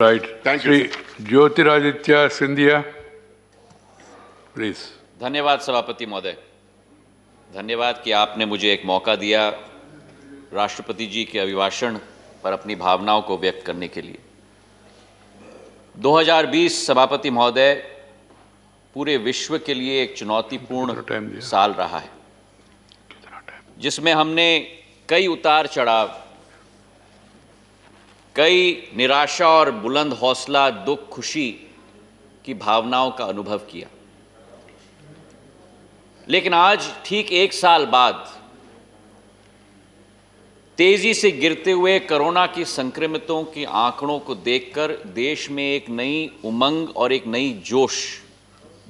Right. Thank you, Shri Jyotiraditya Scindia, please. धन्यवाद सभापति महोदय। धन्यवाद कि आपने मुझे एक मौका दिया राष्ट्रपति जी के अभिभाषण पर अपनी भावनाओं को व्यक्त करने के लिए। 2020 सभापति महोदय पूरे विश्व के लिए एक चुनौतीपूर्ण साल रहा है, जिसमें हमने कई उतार चढ़ाव, कई निराशा और बुलंद हौसला, दुख, खुशी की भावनाओं का अनुभव किया। लेकिन आज ठीक एक साल बाद तेजी से गिरते हुए कोरोना की संक्रमितों के आंकड़ों को देखकर देश में एक नई उमंग और एक नई जोश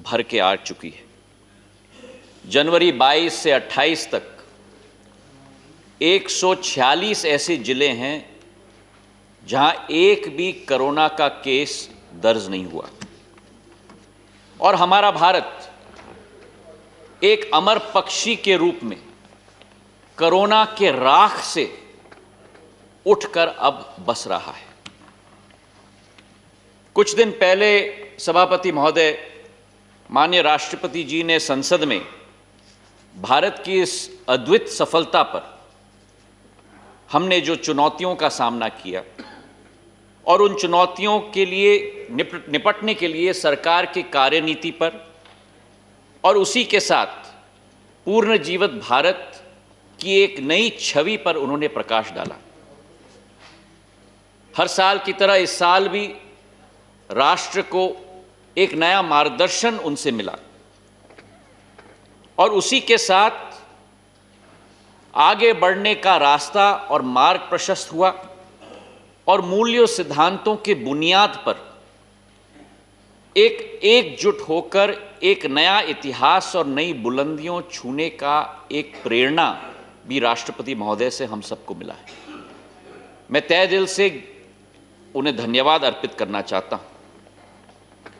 भर के आ चुकी है। जनवरी 22 से 28 तक 146 ऐसे जिले हैं जहां एक भी कोरोना का केस दर्ज नहीं हुआ, और हमारा भारत एक अमर पक्षी के रूप में कोरोना के राख से उठकर अब बस रहा है। कुछ दिन पहले सभापति महोदय, माननीय राष्ट्रपति जी ने संसद में भारत की इस अद्वितीय सफलता पर हमने जो चुनौतियों का सामना किया और उन चुनौतियों के लिए निपटने के लिए सरकार की कार्यनीति पर और उसी के साथ पूर्ण जीवित भारत की एक नई छवि पर उन्होंने प्रकाश डाला। हर साल की तरह इस साल भी राष्ट्र को एक नया मार्गदर्शन उनसे मिला और उसी के साथ आगे बढ़ने का रास्ता और मार्ग प्रशस्त हुआ और मूल्यों सिद्धांतों के बुनियाद पर एकजुट होकर एक नया इतिहास और नई बुलंदियों छूने का एक प्रेरणा भी राष्ट्रपति महोदय से हम सबको मिला है। मैं तहे दिल से उन्हें धन्यवाद अर्पित करना चाहता हूं।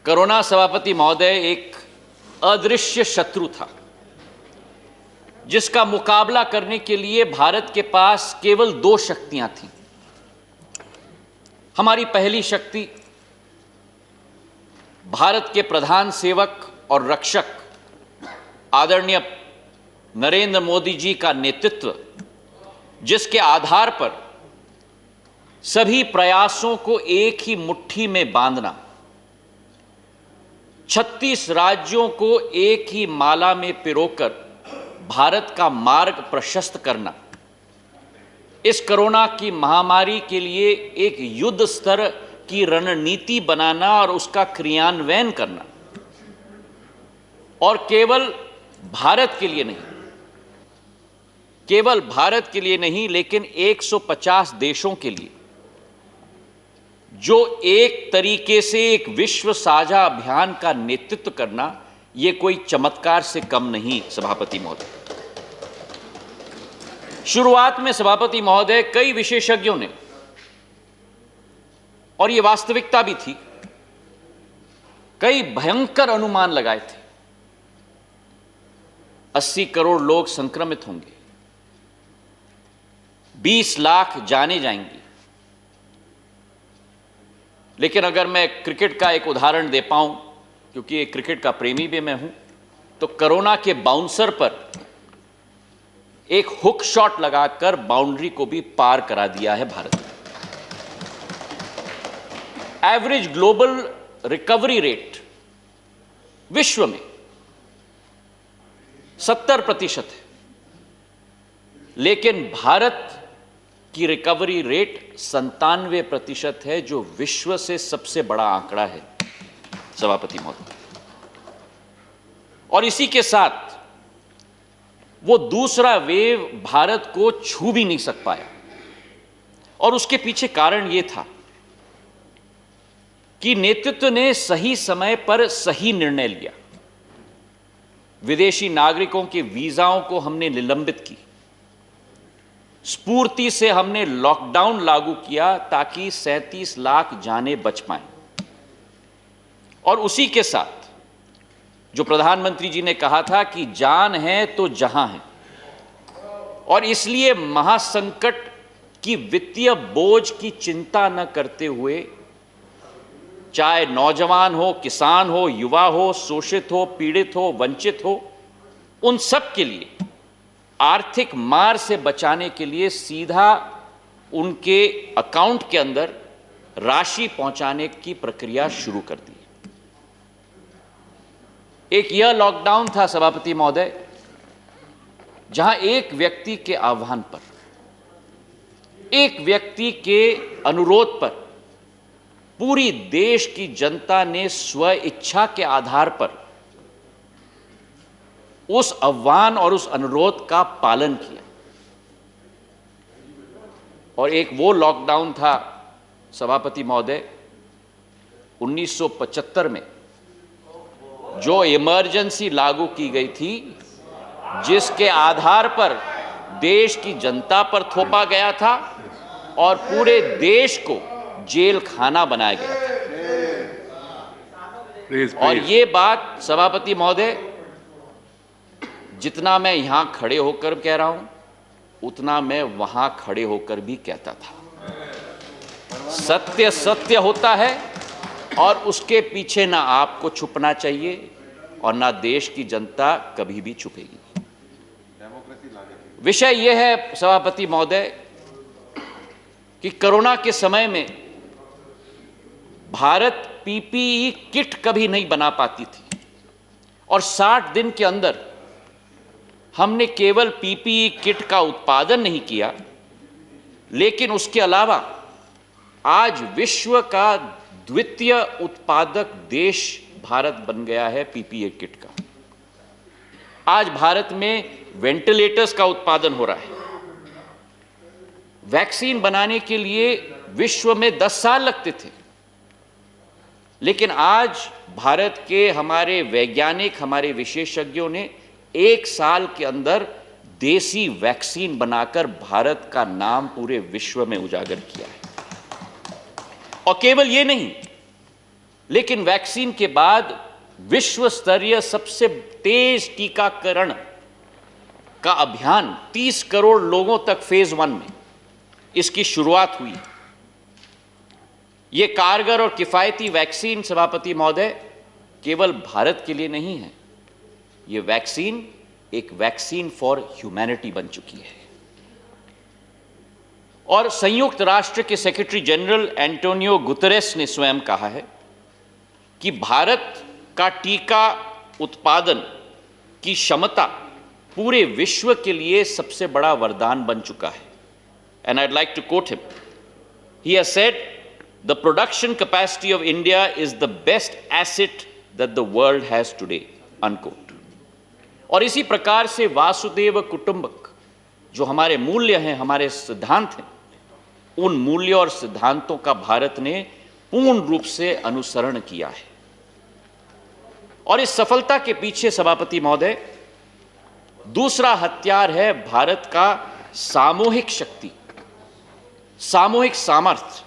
कोरोना सभापति महोदय एक अदृश्य शत्रु था, जिसका मुकाबला करने के लिए भारत के पास केवल दो शक्तियां थीं। हमारी पहली शक्ति भारत के प्रधान सेवक और रक्षक आदरणीय नरेंद्र मोदी जी का नेतृत्व, जिसके आधार पर सभी प्रयासों को एक ही मुट्ठी में बांधना, 36 राज्यों को एक ही माला में पिरोकर भारत का मार्ग प्रशस्त करना, इस कोरोना की महामारी के लिए एक युद्ध स्तर की रणनीति बनाना और उसका क्रियान्वयन करना, और केवल भारत के लिए नहीं, केवल भारत के लिए नहीं लेकिन 150 देशों के लिए, जो एक तरीके से एक विश्व साझा अभियान का नेतृत्व करना, यह कोई चमत्कार से कम नहीं। सभापति महोदय, शुरुआत में सभापति महोदय कई विशेषज्ञों ने, और यह वास्तविकता भी थी, कई भयंकर अनुमान लगाए थे। 80 करोड़ लोग संक्रमित होंगे, 20 लाख जाने जाएंगी। लेकिन अगर मैं क्रिकेट का एक उदाहरण दे पाऊं, क्योंकि एक क्रिकेट का प्रेमी भी मैं हूं, तो कोरोना के बाउंसर पर एक हुक शॉट लगाकर बाउंड्री को भी पार करा दिया है भारत ने। एवरेज ग्लोबल रिकवरी रेट विश्व में 70% है, लेकिन भारत की रिकवरी रेट 97% है, जो विश्व से सबसे बड़ा आंकड़ा है सभापति महोदय। और इसी के साथ वो दूसरा वेव भारत को छू भी नहीं सक पाया, और उसके पीछे कारण यह था कि नेतृत्व ने सही समय पर सही निर्णय लिया। विदेशी नागरिकों के वीजाओं को हमने निलंबित की, स्फूर्ति से हमने लॉकडाउन लागू किया ताकि 37 लाख जानें बच पाएं, और उसी के साथ जो प्रधानमंत्री जी ने कहा था कि जान है तो जहां है, और इसलिए महासंकट कि वित्तीय बोझ की चिंता न करते हुए, चाहे नौजवान हो, किसान हो, युवा हो, शोषित हो, पीड़ित हो, वंचित हो, उन सब के लिए आर्थिक मार से बचाने के लिए सीधा उनके अकाउंट के अंदर राशि पहुंचाने की प्रक्रिया शुरू कर दी। एक यह लॉकडाउन था सभापति महोदय, जहां एक व्यक्ति के आह्वान पर, एक व्यक्ति के अनुरोध पर पूरी देश की जनता ने स्व इच्छा के आधार पर उस आह्वान और उस अनुरोध का पालन किया। और एक वो लॉकडाउन था सभापति महोदय 1975 में, जो इमरजेंसी लागू की गई थी, जिसके आधार पर देश की जनता पर थोपा गया था और पूरे देश को जेल खाना बनाया गया था। और ये बात सभापति महोदय, जितना मैं यहां खड़े होकर कह रहा हूं, उतना मैं वहां खड़े होकर भी कहता था। सत्य सत्य होता है और उसके पीछे ना आपको छुपना चाहिए और ना देश की जनता कभी भी छुपेगी। विषय यह है सभापति महोदय कि कोरोना के समय में भारत पीपीई किट कभी नहीं बना पाती थी और 60 दिन के अंदर हमने केवल पीपीई किट का उत्पादन नहीं किया, लेकिन उसके अलावा आज विश्व का द्वितीय उत्पादक देश भारत बन गया है पीपीई किट का। आज भारत में वेंटिलेटर्स का उत्पादन हो रहा है। वैक्सीन बनाने के लिए विश्व में 10 साल लगते थे, लेकिन आज भारत के हमारे वैज्ञानिक, हमारे विशेषज्ञों ने 1 साल के अंदर देसी वैक्सीन बनाकर भारत का नाम पूरे विश्व में उजागर किया है। और केवल ये नहीं, लेकिन वैक्सीन के बाद विश्व स्तरीय सबसे तेज टीकाकरण का अभियान 30 करोड़ लोगों तक फेज 1 में इसकी शुरुआत हुई। यह कारगर और किफायती वैक्सीन सभापति महोदय केवल भारत के लिए नहीं है, यह वैक्सीन एक वैक्सीन फॉर ह्यूमैनिटी बन चुकी है। और संयुक्त राष्ट्र के सेक्रेटरी जनरल एंटोनियो गुतेरेस ने स्वयं कहा है कि भारत का टीका उत्पादन की क्षमता पूरे विश्व के लिए सबसे बड़ा वरदान बन चुका है। And I'd like to quote him. He has said, "The production capacity of India is the best asset that the world has today." Unquote. और इसी प्रकार से वासुदेव कुटुंबक जो हमारे मूल्य हैं, हमारे सिद्धांत हैं, उन मूल्यों और सिद्धांतों का भारत ने पूर्ण रूप से अनुसरण किया है। और इस सफलता के पीछे सभापति महोदय दूसरा हथियार है भारत का सामूहिक शक्ति, सामूहिक सामर्थ्य,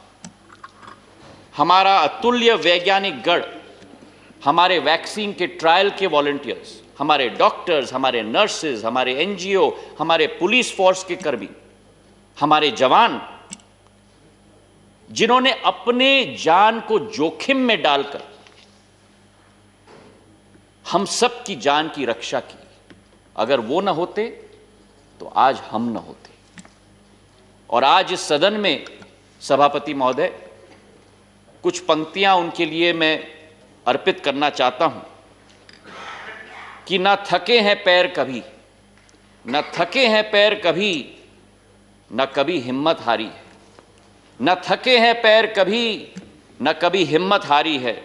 हमारा अतुल्य वैज्ञानिक गढ़, हमारे वैक्सीन के ट्रायल के वॉलंटियर्स, हमारे डॉक्टर्स, हमारे नर्सेज, हमारे एनजीओ, हमारे पुलिस फोर्स के कर्मी, हमारे जवान, जिन्होंने अपने जान को जोखिम में डालकर हम सब की जान की रक्षा की। अगर वो न होते तो आज हम न होते। और आज इस सदन में सभापति महोदय कुछ पंक्तियां उनके लिए मैं अर्पित करना चाहता हूं कि न थके हैं पैर कभी, न थके हैं पैर कभी, न कभी हिम्मत हारी है, न थके हैं पैर कभी, न कभी हिम्मत हारी है,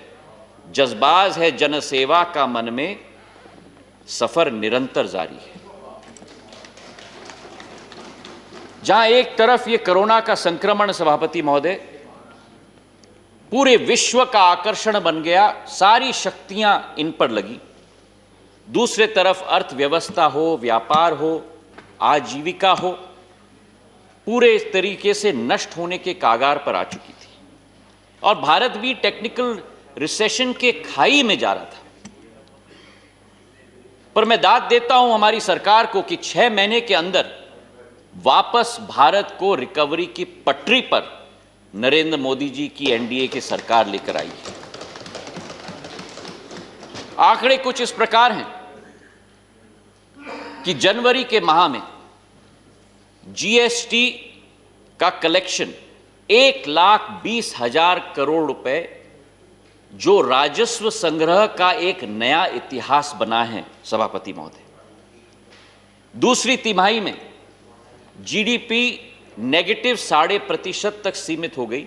जज्बाज है जनसेवा का मन में, सफर निरंतर जारी है। जहां एक तरफ ये कोरोना का संक्रमण सभापति महोदय पूरे विश्व का आकर्षण बन गया, सारी शक्तियां इन पर लगी, दूसरे तरफ अर्थव्यवस्था हो, व्यापार हो, आजीविका हो, पूरे इस तरीके से नष्ट होने के कागार पर आ चुकी थी। और भारत भी टेक्निकल रिसेशन के खाई में जा रहा था। पर मैं दाद देता हूं हमारी सरकार को कि 6 महीने के अंदर वापस भारत को रिकवरी की पटरी पर नरेंद्र मोदी जी की एनडीए की सरकार लेकर आई है। आंकड़े कुछ इस प्रकार हैं कि जनवरी के माह में जीएसटी का कलेक्शन 1,20,000 करोड़ रुपए, जो राजस्व संग्रह का एक नया इतिहास बना है सभापति महोदय। दूसरी तिमाही में जीडीपी नेगेटिव 0.5% तक सीमित हो गई,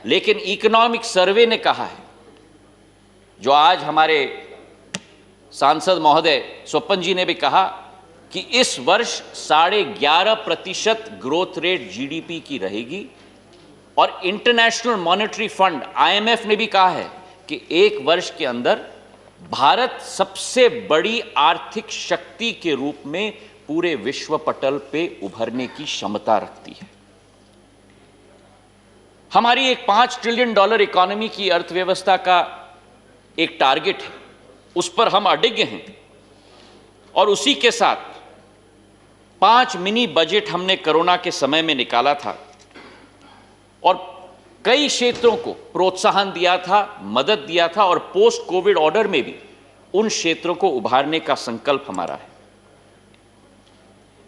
लेकिन इकोनॉमिक सर्वे ने कहा है, जो आज हमारे सांसद महोदय स्वपन जी ने भी कहा, कि इस वर्ष 11.5% ग्रोथ रेट जीडीपी की रहेगी। और इंटरनेशनल मॉनेटरी फंड आईएमएफ ने भी कहा है कि एक वर्ष के अंदर भारत सबसे बड़ी आर्थिक शक्ति के रूप में पूरे विश्व पटल पे उभरने की क्षमता रखती है। हमारी एक $5 ट्रिलियन इकोनॉमी की अर्थव्यवस्था का एक टारगेट है, उस पर हम अडिग हैं। और उसी के साथ 5 मिनी बजट हमने कोरोना के समय में निकाला था और कई क्षेत्रों को प्रोत्साहन दिया था, मदद दिया था, और पोस्ट कोविड ऑर्डर में भी उन क्षेत्रों को उभारने का संकल्प हमारा है।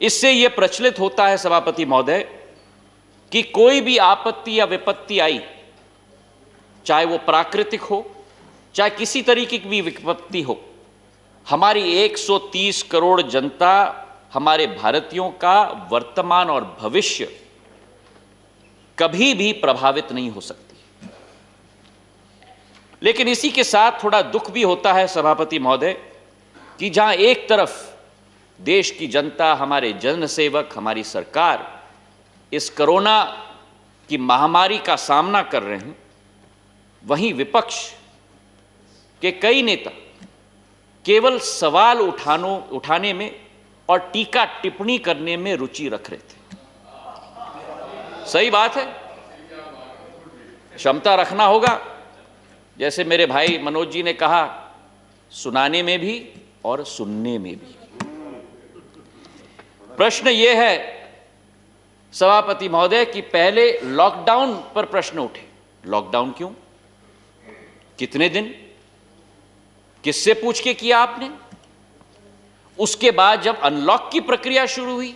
इससे यह प्रचलित होता है सभापति महोदय कि कोई भी आपत्ति या विपत्ति आई, चाहे वो प्राकृतिक हो, चाहे किसी तरीके की भी विपत्ति हो, हमारी 130 करोड़ जनता, हमारे भारतीयों का वर्तमान और भविष्य कभी भी प्रभावित नहीं हो सकती। लेकिन इसी के साथ थोड़ा दुख भी होता है सभापति महोदय कि जहां एक तरफ देश की जनता, हमारे जनसेवक, हमारी सरकार इस कोरोना की महामारी का सामना कर रहे हैं, वहीं विपक्ष के कई नेता केवल सवाल उठाने में और टीका टिप्पणी करने में रुचि रख रहे थे। सही बात है, क्षमता रखना होगा, जैसे मेरे भाई मनोज जी ने कहा, सुनाने में भी और सुनने में भी। प्रश्न यह है सभापति महोदय कि पहले लॉकडाउन पर प्रश्न उठे। लॉकडाउन क्यों, कितने दिन, किससे पूछ के किया आपने? उसके बाद जब अनलॉक की प्रक्रिया शुरू हुई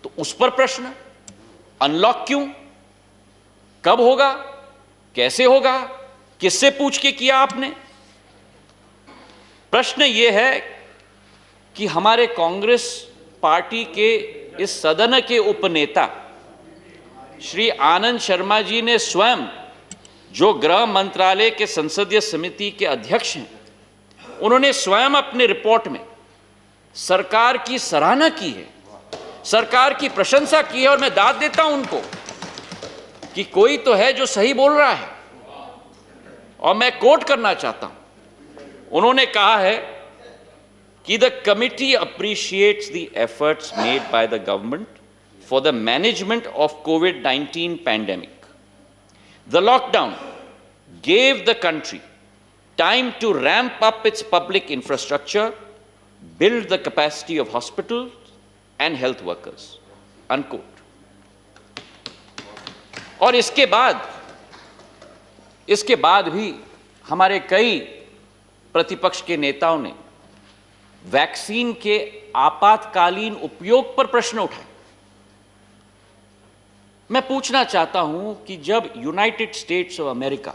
तो उस पर प्रश्न, अनलॉक क्यों, कब होगा, कैसे होगा, किससे पूछ के किया आपने? प्रश्न यह है कि हमारे कांग्रेस पार्टी के इस सदन के उपनेता श्री आनंद शर्मा जी ने स्वयं, जो गृह मंत्रालय के संसदीय समिति के अध्यक्ष हैं, उन्होंने स्वयं अपने रिपोर्ट में सरकार की सराहना की है, सरकार की प्रशंसा की है। और मैं दाद देता हूं उनको कि कोई तो है जो सही बोल रहा है। और मैं कोट करना चाहता हूं, उन्होंने कहा है कि the committee appreciates the efforts made by the government for the management of covid pandemic. The lockdown gave the country time to ramp up its public infrastructure, build the capacity of hospitals and health workers, unquote. और इसके बाद भी हमारे कई प्रतिपक्ष के नेताओं ने वैक्सीन के आपातकालीन उपयोग पर प्रश्न उठाए। मैं पूछना चाहता हूं कि जब United states of America,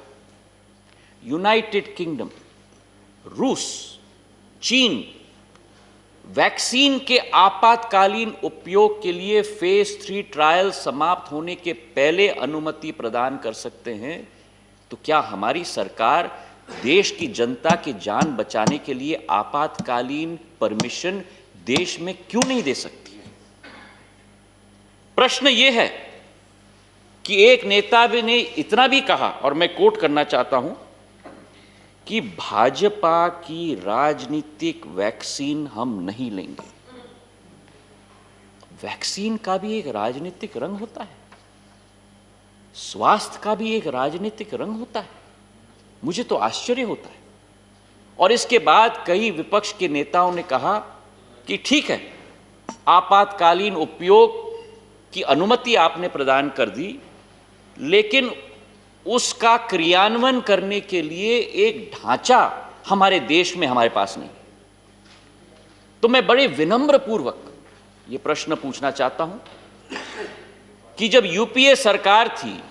United kingdom, रूस, चीन वैक्सीन के आपातकालीन उपयोग के लिए फेज 3 ट्रायल समाप्त होने के पहले अनुमति प्रदान कर सकते हैं, तो क्या हमारी सरकार देश की जनता की जान बचाने के लिए आपातकालीन परमिशन देश में क्यों नहीं दे सकती? प्रश्न यह है कि एक नेता ने इतना भी कहा, और मैं कोट करना चाहता हूं, कि भाजपा की राजनीतिक वैक्सीन हम नहीं लेंगे। वैक्सीन का भी एक राजनीतिक रंग होता है, स्वास्थ्य का भी एक राजनीतिक रंग होता है। मुझे तो आश्चर्य होता है। और इसके बाद कई विपक्ष के नेताओं ने कहा कि ठीक है, आपातकालीन उपयोग की अनुमति आपने प्रदान कर दी, लेकिन उसका क्रियान्वयन करने के लिए एक ढांचा हमारे देश में हमारे पास नहीं। तो मैं बड़े विनम्र पूर्वक ये प्रश्न पूछना चाहता हूं कि जब यूपीए सरकार थी,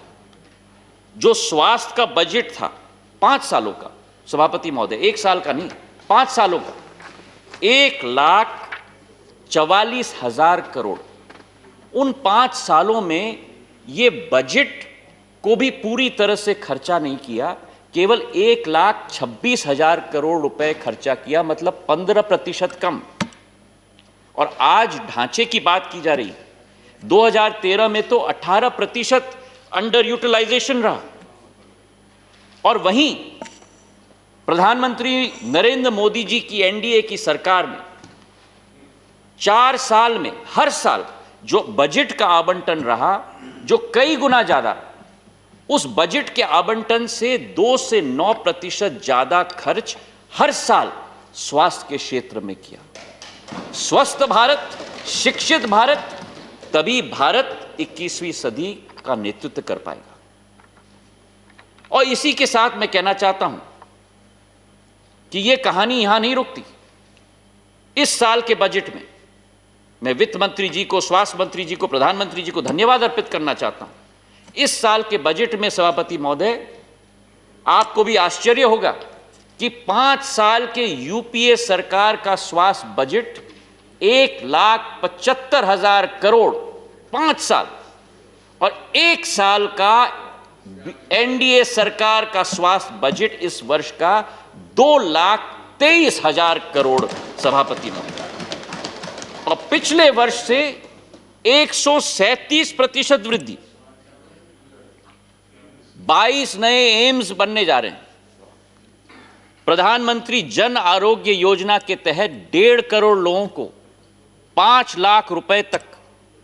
जो स्वास्थ्य का बजट था 5 सालों का, सभापति महोदय 1 साल का नहीं, 5 सालों का 1,44,000 करोड़, उन 5 सालों में ये बजट को भी पूरी तरह से खर्चा नहीं किया, केवल 1,26,000 करोड़ रुपए खर्चा किया, मतलब 15% कम। और आज ढांचे की बात की जा रही है, 2013 में तो 18% अंडर यूटिलाइजेशन रहा। और वहीं प्रधानमंत्री नरेंद्र मोदी जी की एनडीए की सरकार ने 4 साल में हर साल जो बजट का आवंटन रहा, जो कई गुना ज्यादा, उस बजट के आवंटन से 2 से 9% ज्यादा खर्च हर साल स्वास्थ्य के क्षेत्र में किया। स्वस्थ भारत, शिक्षित भारत, तभी भारत 21वीं सदी का नेतृत्व कर पाएगा। और इसी के साथ मैं कहना चाहता हूं कि यह कहानी यहां नहीं रुकती। इस साल के बजट में मैं वित्त मंत्री जी को, स्वास्थ्य मंत्री जी को, प्रधानमंत्री जी को धन्यवाद अर्पित करना चाहता हूं। इस साल के बजट में सभापति महोदय, आपको भी आश्चर्य होगा कि 5 साल के यूपीए सरकार का स्वास्थ्य बजट 1,75,000 करोड़ 5 साल, और 1 साल का एनडीए सरकार का स्वास्थ्य बजट इस वर्ष का 2,23,000 करोड़ सभापति महोदय, और पिछले वर्ष से 137% वृद्धि। 22 नए एम्स बनने जा रहे हैं। प्रधानमंत्री जन आरोग्य योजना के तहत 1.5 करोड़ लोगों को 5 लाख रुपए तक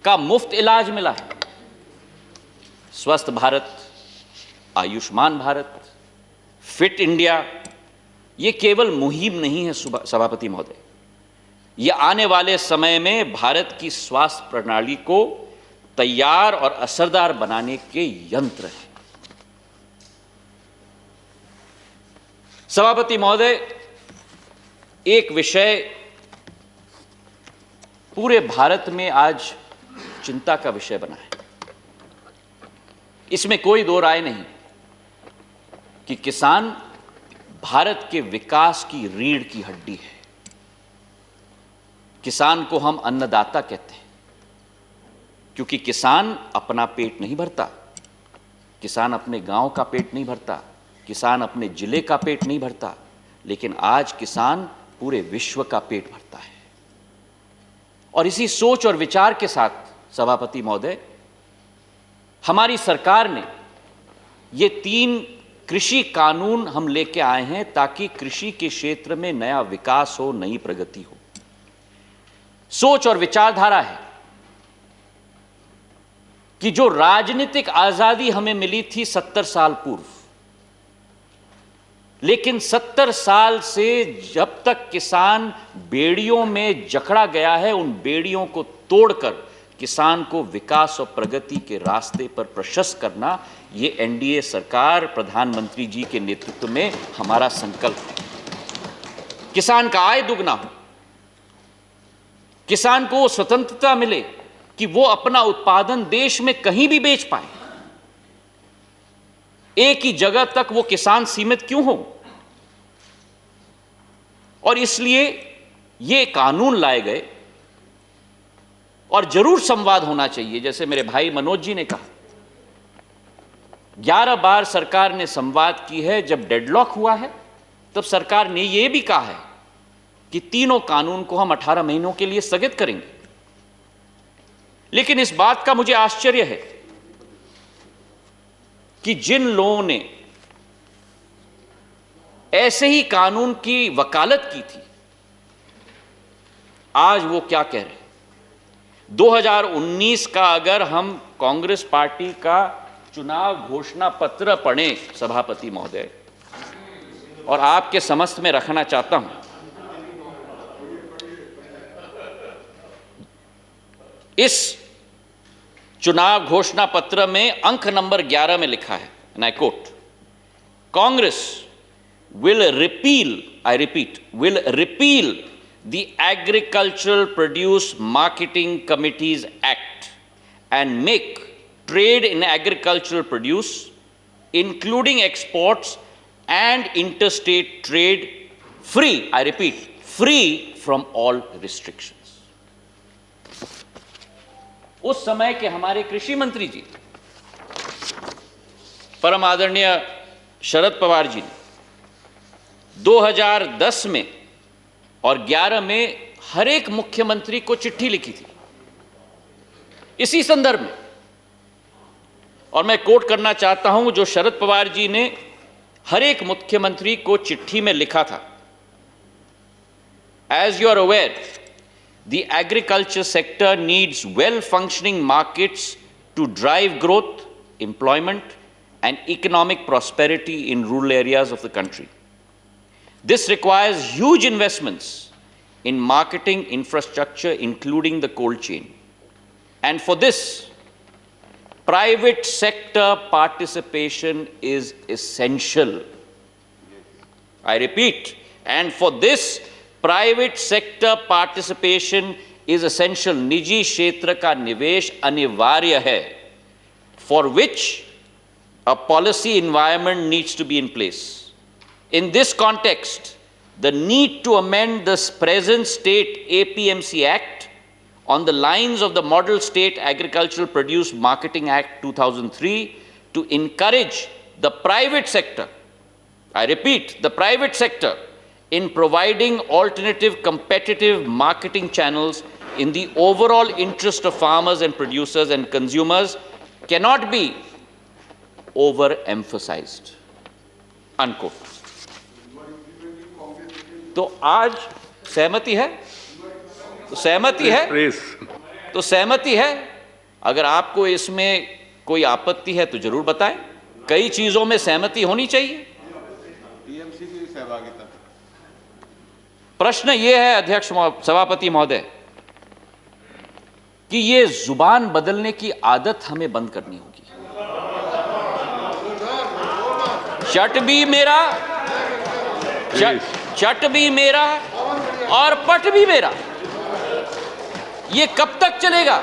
का मुफ्त इलाज मिला है। स्वस्थ भारत, आयुष्मान भारत, फिट इंडिया, ये केवल मुहिम नहीं है सभापति महोदय, ये आने वाले समय में भारत की स्वास्थ्य प्रणाली को तैयार और असरदार बनाने के यंत्र हैं। सभापति महोदय, एक विषय पूरे भारत में आज चिंता का विषय बना है। इसमें कोई दो राय नहीं कि किसान भारत के विकास की रीढ़ की हड्डी है। किसान को हम अन्नदाता कहते हैं, क्योंकि किसान अपना पेट नहीं भरता, किसान अपने गांव का पेट नहीं भरता, किसान अपने जिले का पेट नहीं भरता, लेकिन आज किसान पूरे विश्व का पेट भरता है। और इसी सोच और विचार के साथ सभापति महोदय, हमारी सरकार ने ये 3 कृषि कानून हम लेके आए हैं, ताकि कृषि के क्षेत्र में नया विकास हो, नई प्रगति हो। सोच और विचारधारा है कि जो राजनीतिक आजादी हमें मिली थी 70 साल पूर्व, लेकिन 70 साल से जब तक किसान बेड़ियों में जकड़ा गया है, उन बेड़ियों को तोड़कर किसान को विकास और प्रगति के रास्ते पर प्रशस्त करना, ये एनडीए सरकार, प्रधानमंत्री जी के नेतृत्व में हमारा संकल्प है। किसान का आय दुगना हो, किसान को स्वतंत्रता मिले कि वो अपना उत्पादन देश में कहीं भी बेच पाए। एक ही जगह तक वो किसान सीमित क्यों हो? और इसलिए ये कानून लाए गए, और जरूर संवाद होना चाहिए। जैसे मेरे भाई मनोज जी ने कहा, 11 बार सरकार ने संवाद की है। जब डेडलॉक हुआ है तब सरकार ने यह भी कहा है कि तीनों कानून को हम 18 महीनों के लिए स्थगित करेंगे। लेकिन इस बात का मुझे आश्चर्य है कि जिन लोगों ने ऐसे ही कानून की वकालत की थी, आज वो क्या कह रहे हैं। 2019 का अगर हम कांग्रेस पार्टी का चुनाव घोषणा पत्र पढ़ें सभापति महोदय, और आपके समस्त में रखना चाहता हूं, इस चुनाव घोषणा पत्र में अंक नंबर 11 में लिखा है, and I quote, Congress will repeal, I repeat, will repeal the Agricultural Produce Marketing Committees Act and make trade in agricultural produce, including exports and interstate trade, free, I repeat, free from all restrictions. उस समय के हमारे कृषि मंत्री जी, परम आदरणीय शरद पवार जी ने 2010 में और 11 में हर एक मुख्यमंत्री को चिट्ठी लिखी थी इसी संदर्भ में, और मैं कोट करना चाहता हूं जो शरद पवार जी ने हर एक मुख्यमंत्री को चिट्ठी में लिखा था। As you are aware, the agriculture sector needs well-functioning markets to drive growth, employment, and economic prosperity in rural areas of the country. This requires huge investments in marketing infrastructure, including the cold chain. And for this, private sector participation is essential. I repeat, and for this, private sector participation is essential. निजी क्षेत्र का निवेश अनिवार्य है, for which a policy environment needs to be in place. In this context, the need to amend the present state APMC Act on the lines of the Model State Agricultural Produce Marketing Act 2003 to encourage the private sector, I repeat, the private sector, in providing alternative competitive marketing channels in the overall interest of farmers and producers and consumers cannot be overemphasized. Unquote. तो आज सहमति है, तो सहमति है, तो सहमति है। अगर आपको इसमें कोई आपत्ति है तो जरूर बताएं। कई चीजों में सहमति होनी चाहिए। टीएमसी की सहभागिता। प्रश्न यह है अध्यक्ष सभापति महोदय कि ये जुबान बदलने की आदत हमें बंद करनी होगी। चट भी मेरा, चट भी मेरा और पट भी मेरा, ये कब तक चलेगा?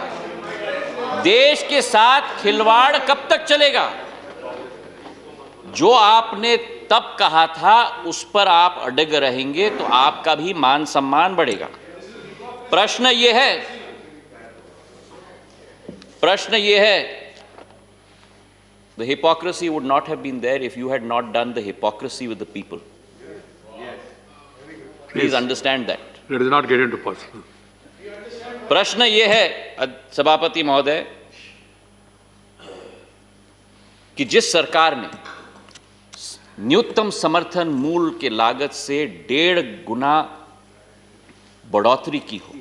देश के साथ खिलवाड़ कब तक चलेगा? जो आपने तब कहा था उस पर आप अड़ग रहेंगे तो आपका भी मान सम्मान बढ़ेगा। प्रश्न यह है, the hypocrisy would not have been there if you had not done the hypocrisy with the people. Please understand that. Let us not get into personal. प्रश्न यह है सभापति महोदय कि जिस सरकार ने न्यूनतम समर्थन मूल्य के लागत से 1.5 गुना बढ़ोतरी की हो,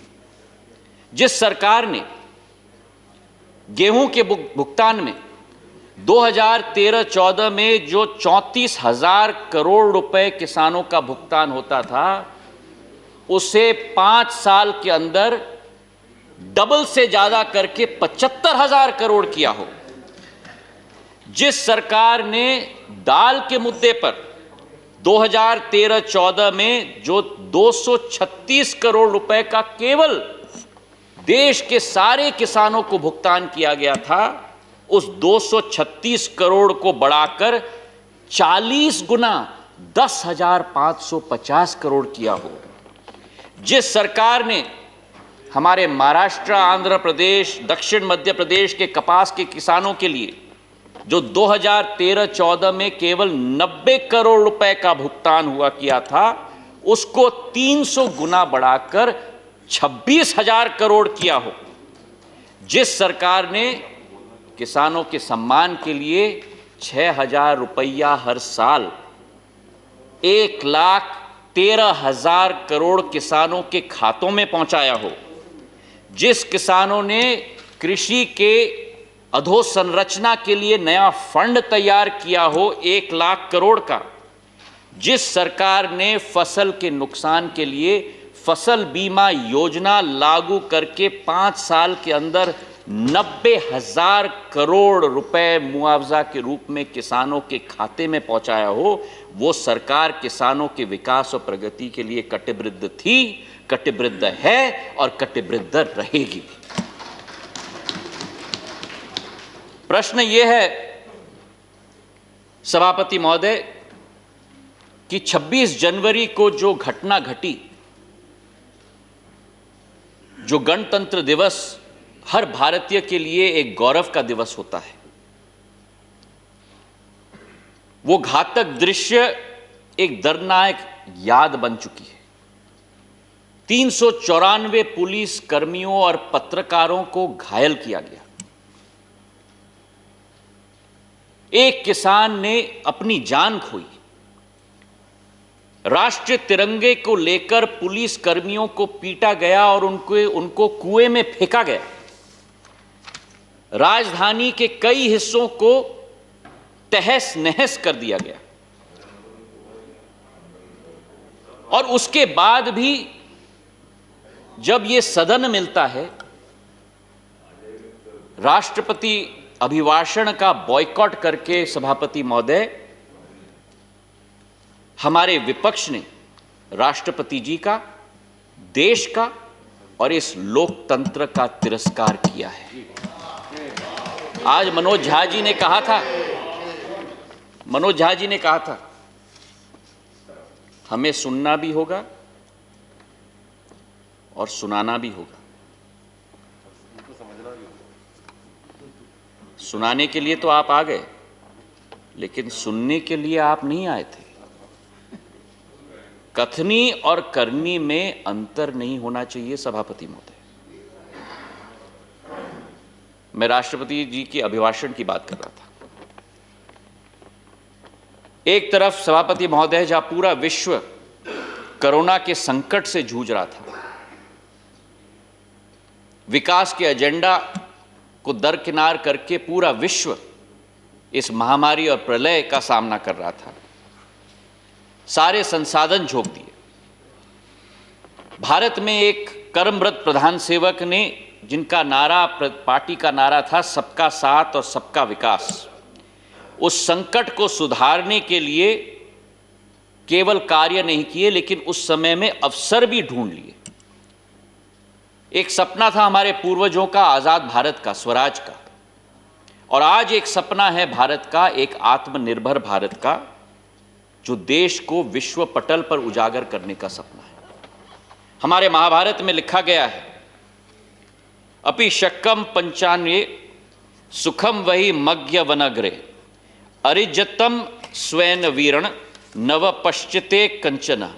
जिस सरकार ने गेहूं के भुगतान में 2013-14 में जो 34,000 करोड़ रुपए किसानों का भुगतान होता था, उसे 5 साल के अंदर डबल से ज्यादा करके 75,000 करोड़ किया हो, जिस सरकार ने दाल के मुद्दे पर 2013-14 में जो 236 करोड़ रुपए का केवल देश के सारे किसानों को भुगतान किया गया था, उस 236 करोड़ को बढ़ाकर 40 गुना 10,550 करोड़ किया हो, जिस सरकार ने हमारे महाराष्ट्र, आंध्र प्रदेश, दक्षिण मध्य प्रदेश के कपास के किसानों के लिए जो 2013-14 में केवल 90 करोड़ रुपए का भुगतान हुआ किया था, उसको 300 गुना बढ़ाकर 26,000 करोड़ किया हो, जिस सरकार ने किसानों के सम्मान के लिए 6,000 रुपया हर साल 1,13,000 करोड़ किसानों के खातों में पहुंचाया हो, जिस किसानों ने कृषि के अधोसंरचना के लिए नया फंड तैयार किया हो 1 लाख करोड़ का, जिस सरकार ने फसल के नुकसान के लिए फसल बीमा योजना लागू करके 5 साल के अंदर 90,000 करोड़ रुपए मुआवजा के रूप में किसानों के खाते में पहुंचाया हो, वो सरकार किसानों के विकास और प्रगति के लिए कटिबद्ध थी, कटिबद्ध है और कटिबद्ध रहेगी। प्रश्न ये है सभापति महोदय कि 26 जनवरी को जो घटना घटी, जो गणतंत्र दिवस हर भारतीय के लिए एक गौरव का दिवस होता है, वो घातक दृश्य एक दर्दनाक याद बन चुकी है। 394 पुलिस कर्मियों और पत्रकारों को घायल किया गया। एक किसान ने अपनी जान खोई। राष्ट्रीय तिरंगे को लेकर पुलिस कर्मियों को पीटा गया और उनको कुएं में फेंका गया। राजधानी के कई हिस्सों को तहस नहस कर दिया गया और उसके बाद भी जब यह सदन मिलता है, राष्ट्रपति अभिभाषण का बॉयकॉट करके सभापति महोदय हमारे विपक्ष ने राष्ट्रपति जी का, देश का और इस लोकतंत्र का तिरस्कार किया है। आज मनोज झा जी ने कहा था हमें सुनना भी होगा और सुनाना भी होगा। सुनाने के लिए तो आप आ गए, लेकिन सुनने के लिए आप नहीं आए थे। कथनी और करनी में अंतर नहीं होना चाहिए सभापति महोदय। मैं राष्ट्रपति जी के अभिभाषण की बात कर रहा था। एक तरफ सभापति महोदय जहां पूरा विश्व कोरोना के संकट से जूझ रहा था, विकास के एजेंडा को दरकिनार करके पूरा विश्व इस महामारी और प्रलय का सामना कर रहा था, सारे संसाधन झोंक दिए। भारत में एक कर्मरत प्रधान सेवक ने, जिनका नारा पार्टी का नारा था सबका साथ और सबका विकास, उस संकट को सुधारने के लिए केवल कार्य नहीं किए, लेकिन उस समय में अवसर भी ढूंढ लिए। एक सपना था हमारे पूर्वजों का, आजाद भारत का, स्वराज का, और आज एक सपना है भारत का, एक आत्मनिर्भर भारत का, जो देश को विश्व पटल पर उजागर करने का सपना है। हमारे महाभारत में लिखा गया है, अपि शक्कम 95 सुखम वही मग्य वनग्रे अरिजतम स्वैन वीरण नव पश्चिते कंचन।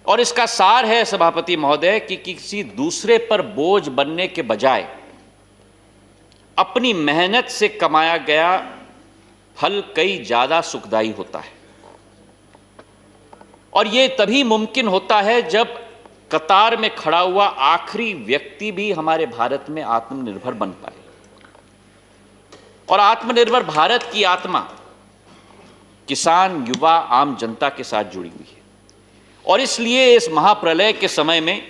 और इसका सार है सभापति महोदय कि किसी दूसरे पर बोझ बनने के बजाय अपनी मेहनत से कमाया गया फल कई ज्यादा सुखदायी होता है। और यह तभी मुमकिन होता है जब कतार में खड़ा हुआ आखिरी व्यक्ति भी हमारे भारत में आत्मनिर्भर बन पाए। और आत्मनिर्भर भारत की आत्मा किसान, युवा, आम जनता के साथ जुड़ी हुई है। और इसलिए इस महाप्रलय के समय में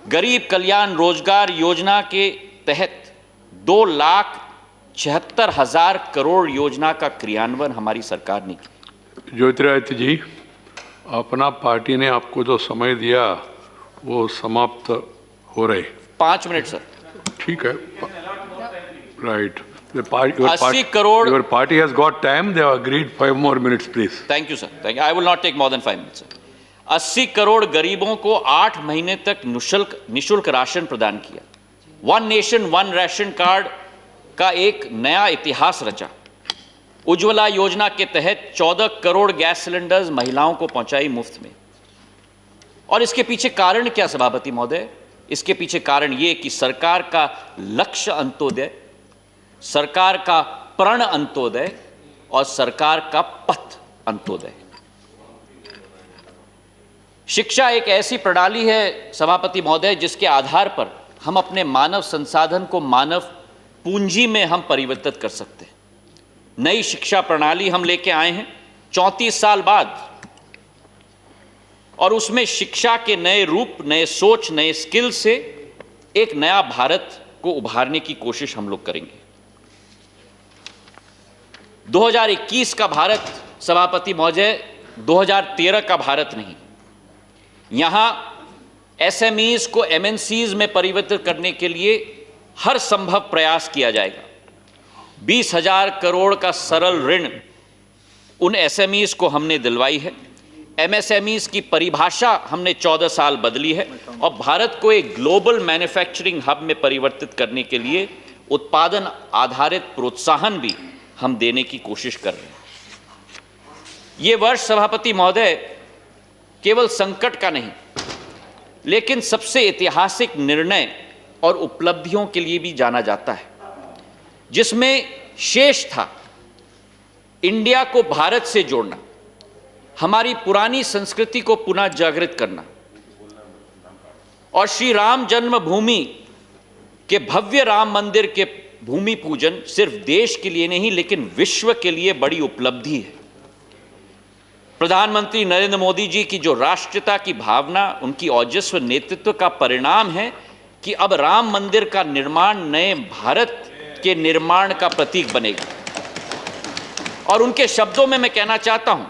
गरीब कल्याण रोजगार योजना के तहत 2,76,000 करोड़ योजना का क्रियान्वयन हमारी सरकार ने किया। ज्योतिरादित्य जी, अपना पार्टी ने आपको जो समय दिया वो समाप्त हो रहे। 5 मिनट सर। ठीक है, right. Your 80 crore. Your party has got time. They have agreed 5 more minutes, please. Thank you, sir. Thank you. I will not take more than 5 minutes, sir. 80 crore गरीबों को 8 महीने तक निशुल्क राशन प्रदान किया। 1 नेशन 1 राशन कार्ड का एक नया इतिहास रचा। उज्ज्वला योजना के तहत 14 करोड़ गैस सिलेंडर्स महिलाओं को पहुंचाई मुफ्त में। और इसके पीछे कारण क्या सभापति महोदय? इसके पीछे कारण ये कि सरकार का लक्ष्य अंत्योदय, सरकार का प्रण अंत्योदय और सरकार का पथ अंत्योदय। शिक्षा एक ऐसी प्रणाली है सभापति महोदय जिसके आधार पर हम अपने मानव संसाधन को मानव पूंजी में हम परिवर्तित कर सकते हैं। नई शिक्षा प्रणाली हम लेके आए हैं 34 साल बाद, और उसमें शिक्षा के नए रूप, नए सोच, नए स्किल से एक नया भारत को उभारने की कोशिश हम लोग करेंगे। 2021 का भारत सभापति महोदय 2013 का भारत नहीं। यहां एसएमईज को एमएनसीज में परिवर्तित करने के लिए हर संभव प्रयास किया जाएगा। 20,000 करोड़ का सरल ऋण उन एसएमईज को हमने दिलवाई है। एमएसएमईज की परिभाषा हमने 14 साल बदली है और भारत को एक ग्लोबल मैन्युफैक्चरिंग हब में परिवर्तित करने के लिए उत्पादन आधारित प्रोत्साहन भी हम देने की कोशिश कर रहे हैं। ये वर्ष सभापति महोदय केवल संकट का नहीं, लेकिन सबसे ऐतिहासिक निर्णय और उपलब्धियों के लिए भी जाना जाता है, जिसमें शेष था इंडिया को भारत से जोड़ना, हमारी पुरानी संस्कृति को पुनः जागृत करना और श्री राम जन्मभूमि के भव्य राम मंदिर के भूमि पूजन सिर्फ देश के लिए नहीं लेकिन विश्व के लिए बड़ी उपलब्धि है। प्रधानमंत्री नरेंद्र मोदी जी की जो राष्ट्रीयता की भावना, उनकी औजस्व नेतृत्व का परिणाम है कि अब राम मंदिर का निर्माण नए भारत के निर्माण का प्रतीक बनेगा। और उनके शब्दों में मैं कहना चाहता हूं,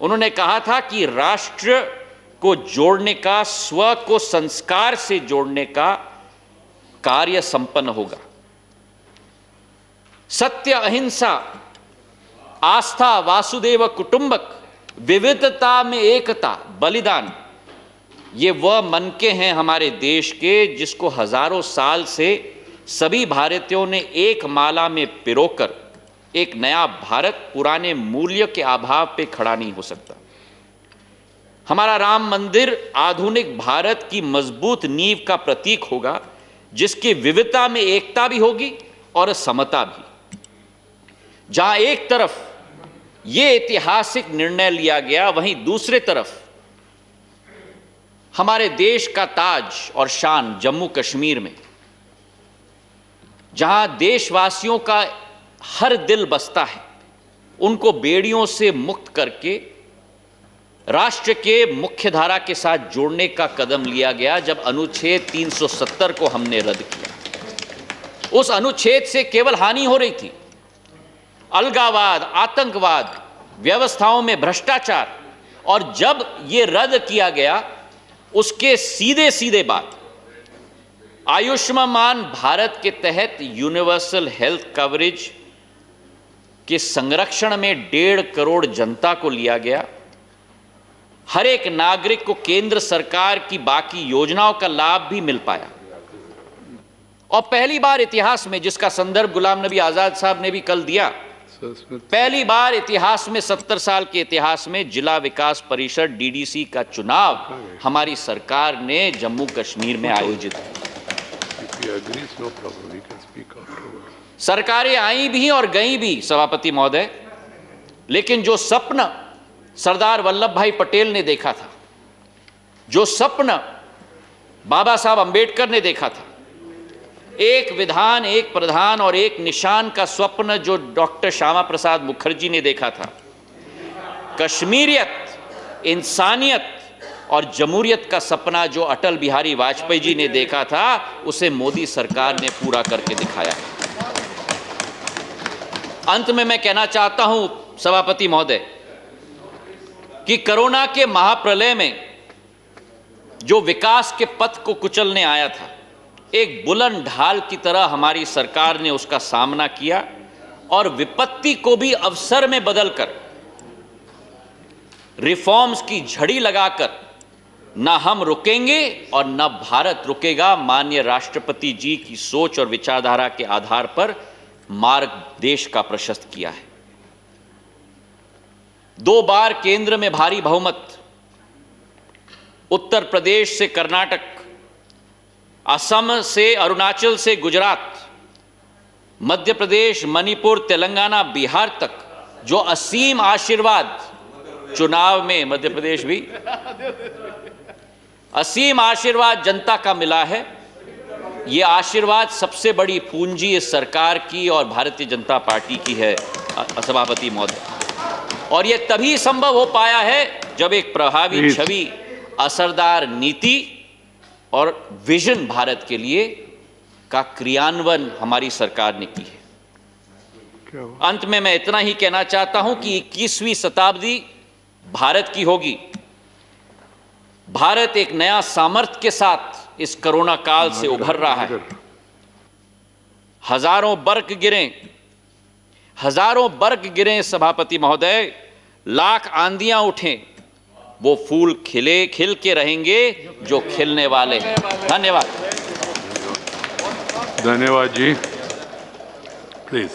उन्होंने कहा था कि राष्ट्र को जोड़ने का, स्व को संस्कार से जोड़ने का कार्य संपन्न होगा। सत्य, अहिंसा, आस्था, वासुदेव कुटुंबक, विविधता में एकता, बलिदान, ये वह मनके हैं हमारे देश के जिसको हजारों साल से सभी भारतीयों ने एक माला में पिरोकर एक नया भारत पुराने मूल्य के अभाव पे खड़ा नहीं हो सकता। हमारा राम मंदिर आधुनिक भारत की मजबूत नींव का प्रतीक होगा, जिसकी विविधता में एकता भी होगी और समता भी। जहां एक तरफ ये ऐतिहासिक निर्णय लिया गया, वहीं दूसरे तरफ हमारे देश का ताज और शान जम्मू कश्मीर में, जहां देशवासियों का हर दिल बसता है, उनको बेड़ियों से मुक्त करके राष्ट्र के मुख्य धारा के साथ जोड़ने का कदम लिया गया जब अनुच्छेद 370 को हमने रद्द किया। उस अनुच्छेद से केवल हानि हो रही थी, अलगाववाद, आतंकवाद, व्यवस्थाओं में भ्रष्टाचार, और जब ये रद्द किया गया उसके सीधे सीधे बाद आयुष्मान भारत के तहत यूनिवर्सल हेल्थ कवरेज के संरक्षण में 1.5 करोड़ जनता को लिया गया। हर एक नागरिक को केंद्र सरकार की बाकी योजनाओं का लाभ भी मिल पाया। और पहली बार इतिहास में, जिसका संदर्भ गुलाम नबी आजाद साहब ने भी कल दिया, पहली बार इतिहास में 70 साल के इतिहास में जिला विकास परिषद डीडीसी का चुनाव हमारी सरकार ने जम्मू कश्मीर में आयोजित किया। सरकारें आई भी और गई भी सभापति महोदय, लेकिन जो सपना सरदार वल्लभ भाई पटेल ने देखा था, जो सपना बाबा साहब अंबेडकर ने देखा था, एक विधान, एक प्रधान और एक निशान का स्वप्न जो डॉक्टर श्यामा प्रसाद मुखर्जी ने देखा था, कश्मीरियत, इंसानियत और जमहूरियत का सपना जो अटल बिहारी वाजपेयी जी ने देखा था, उसे मोदी सरकार ने पूरा करके दिखाया। अंत में मैं कहना चाहता हूं सभापति महोदय कि कोरोना के महाप्रलय में जो विकास के पथ को कुचलने आया था, एक बुलंद ढाल की तरह हमारी सरकार ने उसका सामना किया और विपत्ति को भी अवसर में बदलकर रिफॉर्म्स की झड़ी लगाकर न हम रुकेंगे और न भारत रुकेगा, माननीय राष्ट्रपति जी की सोच और विचारधारा के आधार पर मार्ग देश का प्रशस्त किया है। 2 बार केंद्र में भारी बहुमत, उत्तर प्रदेश से कर्नाटक, असम से अरुणाचल से गुजरात, मध्य प्रदेश, मणिपुर, तेलंगाना, बिहार तक जो असीम आशीर्वाद चुनाव में, मध्य प्रदेश भी असीम आशीर्वाद जनता का मिला है। ये आशीर्वाद सबसे बड़ी पूंजी इस सरकार की और भारतीय जनता पार्टी की है सभापति महोदय, और ये तभी संभव हो पाया है जब एक प्रभावी छवि, असरदार नीति और विजन भारत के लिए का क्रियान्वयन हमारी सरकार ने की है। क्या हुआ? अंत में मैं इतना ही कहना चाहता हूं कि 21वीं शताब्दी भारत की होगी। भारत एक नया सामर्थ्य के साथ इस कोरोना काल से उभर रहा है। हजारों बर्ग गिरे सभापति महोदय, लाख आंधियां उठें, वो फूल खिल के रहेंगे जो खिलने वाले हैं। धन्यवाद। धन्यवाद जी। प्लीज।